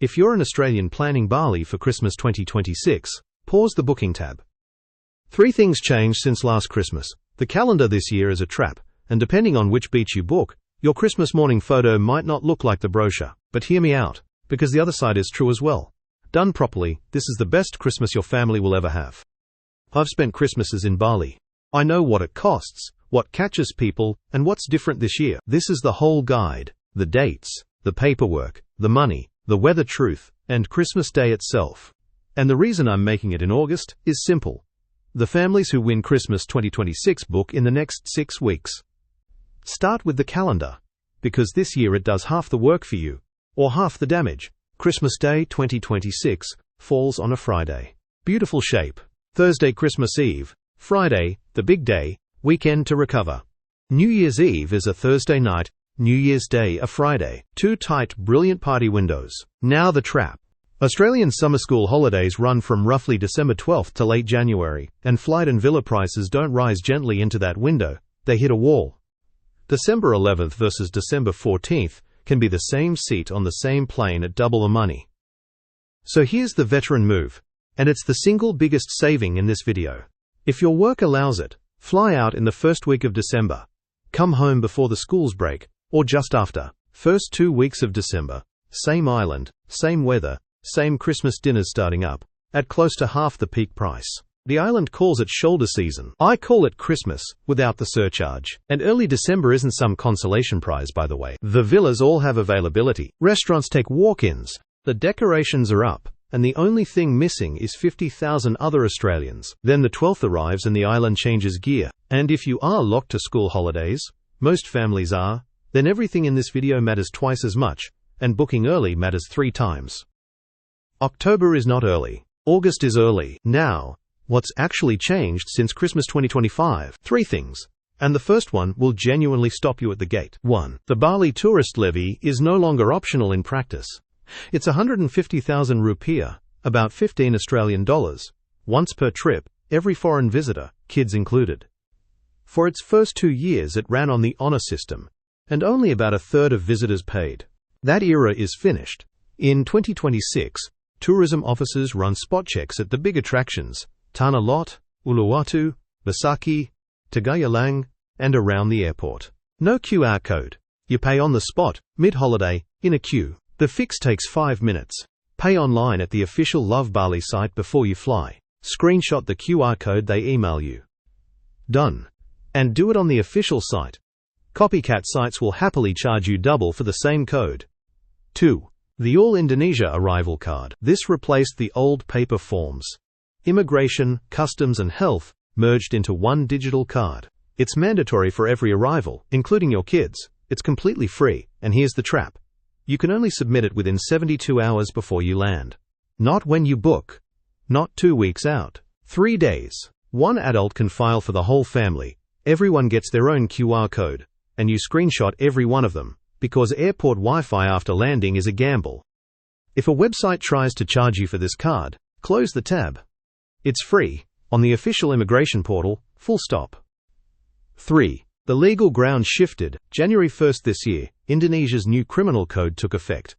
If you're an Australian planning Bali for Christmas 2026, pause the booking tab. 3 things changed since last Christmas. The calendar this year is a trap, and depending on which beach you book, your Christmas morning photo might not look like the brochure. But hear me out, because the other side is true as well. Done properly, this is the best Christmas your family will ever have. I've spent Christmases in Bali. I know what it costs, what catches people, and what's different this year. This is the whole guide: the dates, the paperwork, the money, the weather truth, and Christmas Day itself. And the reason I'm making it in August is simple. The families who win Christmas 2026 book in the next 6 weeks. Start with the calendar, because this year it does half the work for you, or half the damage. Christmas Day 2026 falls on a Friday. Beautiful shape. Thursday Christmas Eve, Friday, the big day, weekend to recover. New Year's Eve is a Thursday night, New Year's Day a Friday. 2 tight, brilliant party windows. Now the trap. Australian summer school holidays run from roughly December 12th to late January, and flight and villa prices don't rise gently into that window, they hit a wall. December 11th versus December 14th can be the same seat on the same plane at double the money. So here's the veteran move, and it's the single biggest saving in this video. If your work allows it, fly out in the first week of December. Come home before the schools break, or just after. First 2 weeks of December, same island, same weather, same Christmas dinners starting up, at close to half the peak price. The island calls it shoulder season. I call it Christmas, without the surcharge. And early December isn't some consolation prize, by the way. The villas all have availability. Restaurants take walk-ins. The decorations are up, and the only thing missing is 50,000 other Australians. Then the 12th arrives and the island changes gear. And if you are locked to school holidays, most families are, then everything in this video matters twice as much, and booking early matters 3 times. October is not early. August is early. Now, what's actually changed since Christmas 2025? 3 things. And the first one will genuinely stop you at the gate. 1. The Bali tourist levy is no longer optional in practice. It's 150,000 rupiah, about 15 Australian dollars, once per trip, every foreign visitor, kids included. For its first 2 years it ran on the honour system, and only about a third of visitors paid. That era is finished. In 2026, tourism officers run spot checks at the big attractions, Tanah Lot, Uluwatu, Besaki, Tagayalang, and around the airport. No QR code. You pay on the spot, mid-holiday, in a queue. The fix takes 5 minutes. Pay online at the official Love Bali site before you fly. Screenshot the QR code they email you. Done. And do it on the official site. Copycat sites will happily charge you double for the same code. 2. The All Indonesia Arrival Card. This replaced the old paper forms. Immigration, customs and health merged into one digital card. It's mandatory for every arrival, including your kids. It's completely free, and here's the trap. You can only submit it within 72 hours before you land. Not when you book. Not 2 weeks out. 3 days. One adult can file for the whole family. Everyone gets their own QR code, and you screenshot every one of them, because airport Wi-Fi after landing is a gamble. If a website tries to charge you for this card, close the tab. It's free, on the official immigration portal, full stop. 3. The legal ground shifted. January 1st this year, Indonesia's new criminal code took effect.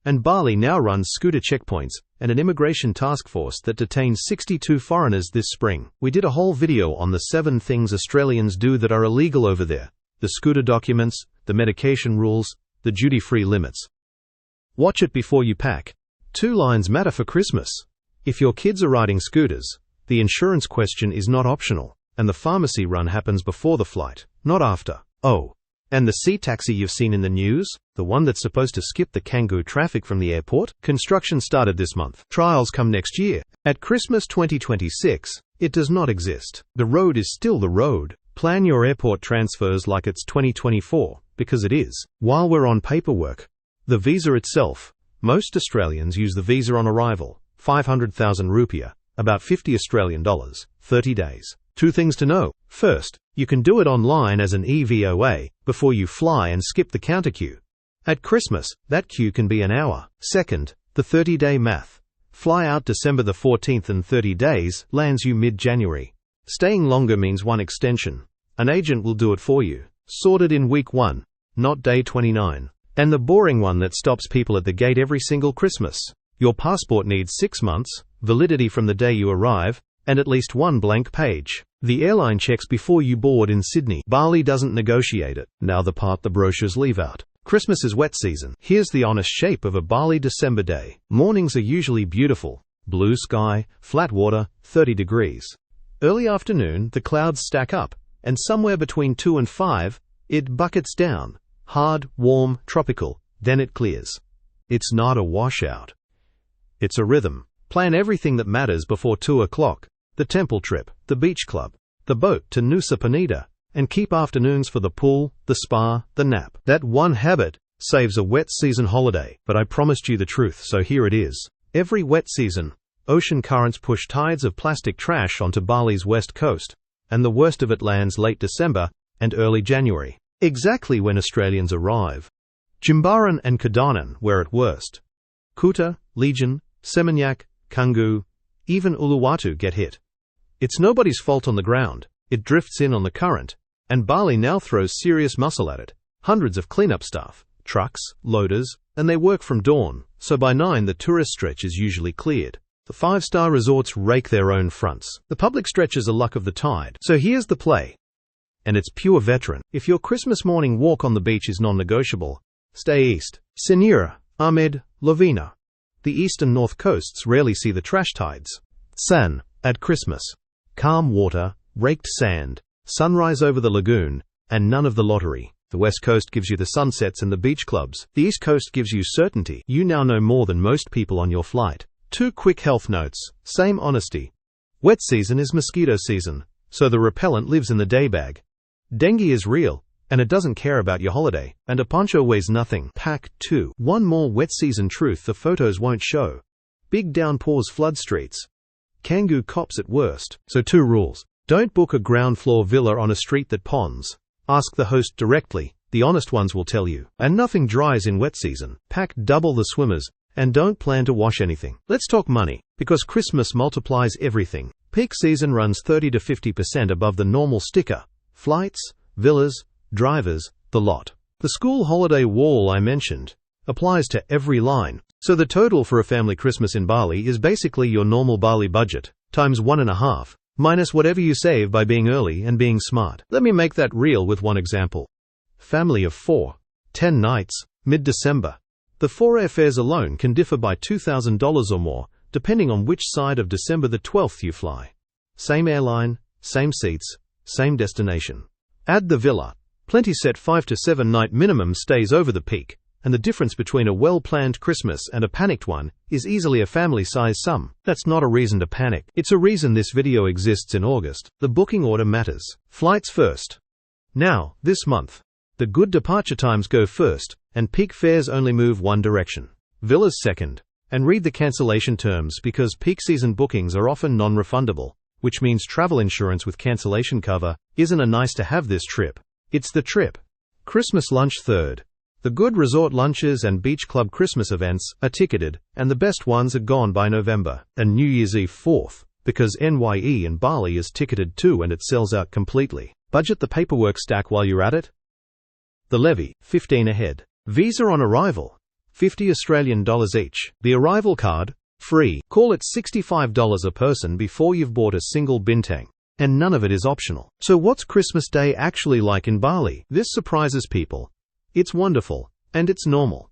And Bali now runs scooter checkpoints and an immigration task force that detained 62 foreigners this spring. We did a whole video on the 7 things Australians do that are illegal over there. The scooter documents, the medication rules, the duty-free limits. Watch it before you pack. 2 lines matter for Christmas. If your kids are riding scooters, the insurance question is not optional, and the pharmacy run happens before the flight, not after. Oh, and the sea taxi you've seen in the news, the one that's supposed to skip the Canggu traffic from the airport, construction started this month. Trials come next year. At Christmas 2026, it does not exist. The road is still the road. Plan your airport transfers like it's 2024, because it is. While we're on paperwork, the visa itself, most Australians use the visa on arrival, 500,000 rupiah, about 50 Australian dollars, 30 days. 2 things to know. First, you can do it online as an EVOA before you fly and skip the counter queue. At Christmas, that queue can be an hour. Second, the 30-day math. Fly out December the 14th and 30 days lands you mid-January. Staying longer means 1 extension. An agent will do it for you. Sorted in week 1, not day 29. And the boring one that stops people at the gate every single Christmas. Your passport needs 6 months, validity from the day you arrive, and at least one blank page. The airline checks before you board in Sydney. Bali doesn't negotiate it. Now the part the brochures leave out. Christmas is wet season. Here's the honest shape of a Bali December day. Mornings are usually beautiful. Blue sky, flat water, 30 degrees. Early afternoon, the clouds stack up, and somewhere between 2 and 5, it buckets down. Hard, warm, tropical. Then it clears. It's not a washout. It's a rhythm. Plan everything that matters before 2 o'clock. The temple trip, the beach club, the boat to Nusa Penida, and keep afternoons for the pool, the spa, the nap. That one habit saves a wet season holiday. But I promised you the truth, so here it is. Every wet season, ocean currents push tides of plastic trash onto Bali's west coast, and the worst of it lands late December and early January, exactly when Australians arrive. Jimbaran and Kudanan were at worst. Kuta, Legion, Seminyak, Canggu, even Uluwatu get hit. It's nobody's fault on the ground. It drifts in on the current, and Bali now throws serious muscle at it. Hundreds of cleanup staff, trucks, loaders, and they work from dawn, so by 9 the tourist stretch is usually cleared. The 5-star resorts rake their own fronts. The public stretches are luck of the tide. So here's the play. And it's pure veteran. If your Christmas morning walk on the beach is non-negotiable, stay east. Senira, Ahmed, Lovina. The east and north coasts rarely see the trash tides. San, at Christmas. Calm water, raked sand, sunrise over the lagoon, and none of the lottery. The west coast gives you the sunsets and the beach clubs. The east coast gives you certainty. You now know more than most people on your flight. 2 quick health notes. Same honesty. Wet season is mosquito season, so the repellent lives in the day bag. Dengue is real, and it doesn't care about your holiday. And a poncho weighs nothing. Pack 2. One more wet season truth the photos won't show. Big downpours flood streets. Canggu cops at worst. So 2 rules. Don't book a ground floor villa on a street that ponds. Ask the host directly. The honest ones will tell you. And nothing dries in wet season. Pack double the swimmers, and don't plan to wash anything. Let's talk money, because Christmas multiplies everything. Peak season runs 30 to 50% above the normal sticker. Flights, villas, drivers, the lot. The school holiday wall I mentioned applies to every line. So the total for a family Christmas in Bali is basically your normal Bali budget, times 1.5, minus whatever you save by being early and being smart. Let me make that real with one example. Family of 4, 10 nights, mid-December. The 4 airfares alone can differ by $2,000 or more, depending on which side of December the 12th you fly. Same airline, same seats, same destination. Add the villa. Plenty set 5 to 7 night minimum stays over the peak, and the difference between a well-planned Christmas and a panicked one is easily a family-size sum. That's not a reason to panic. It's a reason this video exists in August. The booking order matters. Flights first. Now, this month, the good departure times go first, and peak fares only move one direction. Villas second. And read the cancellation terms because peak season bookings are often non-refundable, which means travel insurance with cancellation cover isn't a nice-to-have this trip. It's the trip. Christmas lunch third. The good resort lunches and beach club Christmas events are ticketed, and the best ones are gone by November. And New Year's Eve fourth, because NYE in Bali is ticketed too and it sells out completely. Budget the paperwork stack while you're at it. The Levy, 15 ahead. Visa on arrival, $50 Australian each. The arrival card, free. Call it $65 a person before you've bought a single bintang. And none of it is optional. So what's Christmas Day actually like in Bali? This surprises people. It's wonderful, and it's normal.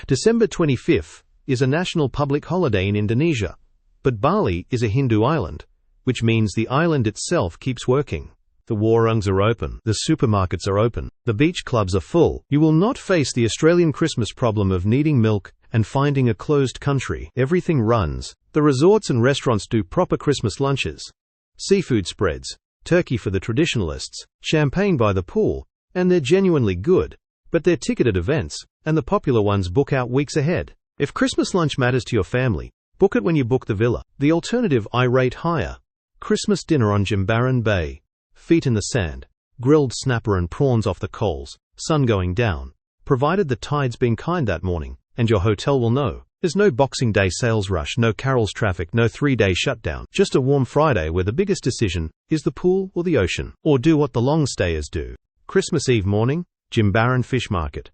December 25th is a national public holiday in Indonesia, but Bali is a Hindu island, which means the island itself keeps working. The warungs are open, the supermarkets are open, the beach clubs are full. You will not face the Australian Christmas problem of needing milk and finding a closed country. Everything runs. The resorts and restaurants do proper Christmas lunches, seafood spreads, turkey for the traditionalists, champagne by the pool, and they're genuinely good. But they're ticketed events, and the popular ones book out weeks ahead. If Christmas lunch matters to your family, book it when you book the villa. The alternative I rate higher. Christmas dinner on Jimbaran Bay. Feet in the sand. Grilled snapper and prawns off the coals. Sun going down. Provided the tide's been kind that morning, and your hotel will know. There's no Boxing Day sales rush, no carols traffic, no 3-day shutdown. Just a warm Friday where the biggest decision is the pool or the ocean. Or do what the long stayers do. Christmas Eve morning, Jimbaran Fish Market.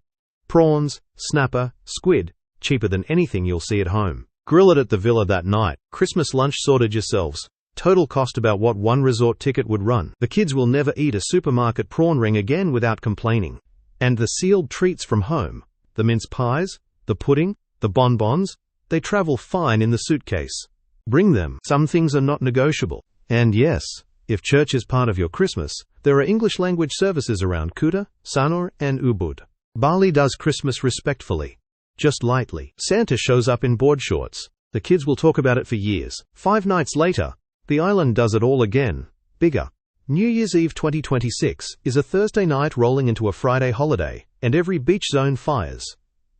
Prawns, snapper, squid, cheaper than anything you'll see at home. Grill it at the villa that night. Christmas lunch sorted yourselves. Total cost about what one resort ticket would run. The kids will never eat a supermarket prawn ring again without complaining. And the sealed treats from home, the mince pies, the pudding, the bonbons, they travel fine in the suitcase. Bring them. Some things are not negotiable. And yes, if church is part of your Christmas, there are English language services around Kuta, Sanur, and Ubud. Bali does Christmas respectfully, just lightly. Santa shows up in board shorts. The kids will talk about it for years. 5 nights later, the island does it all again, bigger. New Year's Eve 2026 is a Thursday night rolling into a Friday holiday, and every beach zone fires.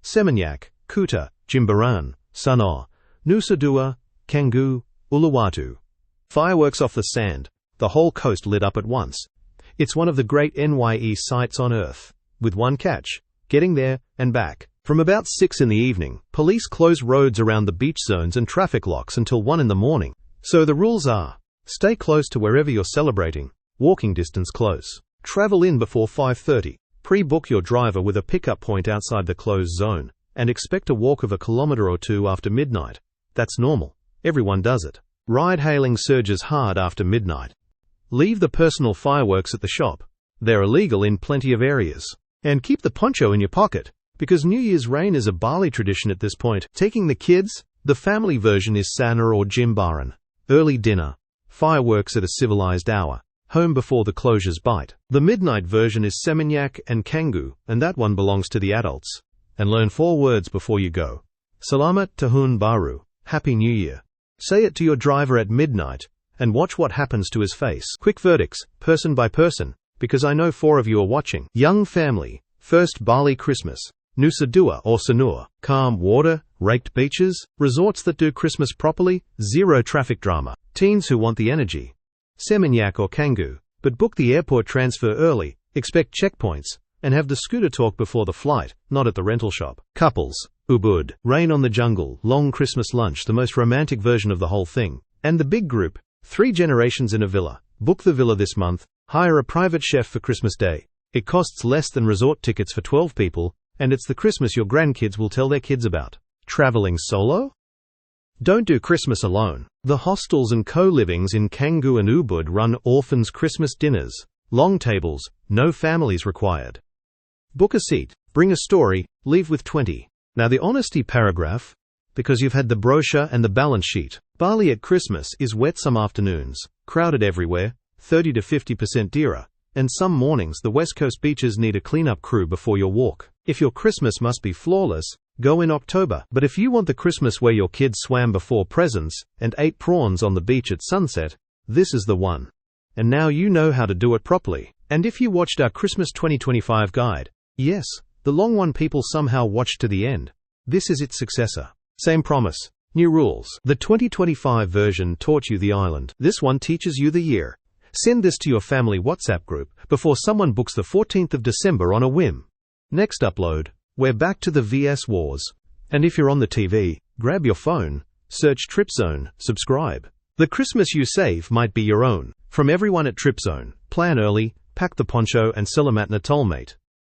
Seminyak, Kuta, Jimbaran, Sanur, Nusa Dua, Canggu, Uluwatu. Fireworks off the sand, the whole coast lit up at once. It's one of the great NYE sights on Earth, with one catch: getting there and back. From about 6 in the evening, police close roads around the beach zones and traffic locks until 1 in the morning. So the rules are: stay close to wherever you're celebrating, walking distance close. Travel in before 5:30. Pre-book your driver with a pickup point outside the closed zone, and expect a walk of a kilometer or two after midnight. That's normal. Everyone does it. Ride-hailing surges hard after midnight. Leave the personal fireworks at the shop. They're illegal in plenty of areas. And keep the poncho in your pocket, because New Year's rain is a Bali tradition at this point. Taking the kids, the family version is Sanur or Jimbaran. Early dinner, fireworks at a civilized hour, home before the closures bite. The midnight version is Seminyak and Canggu, and that one belongs to the adults. And learn 4 words before you go. Selamat Tahun Baru, Happy New Year. Say it to your driver at midnight, and watch what happens to his face. Quick verdicts, person by person, because I know 4 of you are watching. Young family, first Bali Christmas. Nusa Dua or Sanur, calm water, raked beaches, resorts that do Christmas properly, 0 traffic drama. Teens who want the energy. Seminyak or Canggu, but book the airport transfer early, expect checkpoints, and have the scooter talk before the flight, not at the rental shop. Couples, Ubud, rain on the jungle, long Christmas lunch, the most romantic version of the whole thing. And the big group, 3 generations in a villa. Book the villa this month, hire a private chef for Christmas Day. It costs less than resort tickets for 12 people, and it's the Christmas your grandkids will tell their kids about. Traveling solo? Don't do Christmas alone. The hostels and co-livings in Canggu and Ubud run orphans' Christmas dinners. Long tables, no families required. Book a seat, bring a story, leave with 20. Now the honesty paragraph, because you've had the brochure and the balance sheet. Bali at Christmas is wet some afternoons, crowded everywhere, 30 to 50% dearer, and some mornings the West Coast beaches need a cleanup crew before your walk. If your Christmas must be flawless, go in October. But if you want the Christmas where your kids swam before presents and ate prawns on the beach at sunset, this is the one. And now you know how to do it properly. And if you watched our Christmas 2025 guide, yes, the long one people somehow watched to the end, this is its successor. Same promise, new rules. The 2025 version taught you the island. This one teaches you the year. Send this to your family WhatsApp group before someone books the 14th of December on a whim. Next upload, we're back to the VS Wars. And if you're on the TV, grab your phone, search Tripzone, subscribe. The Christmas you save might be your own. From everyone at Tripzone, plan early, pack the poncho and Selamat Natal mate.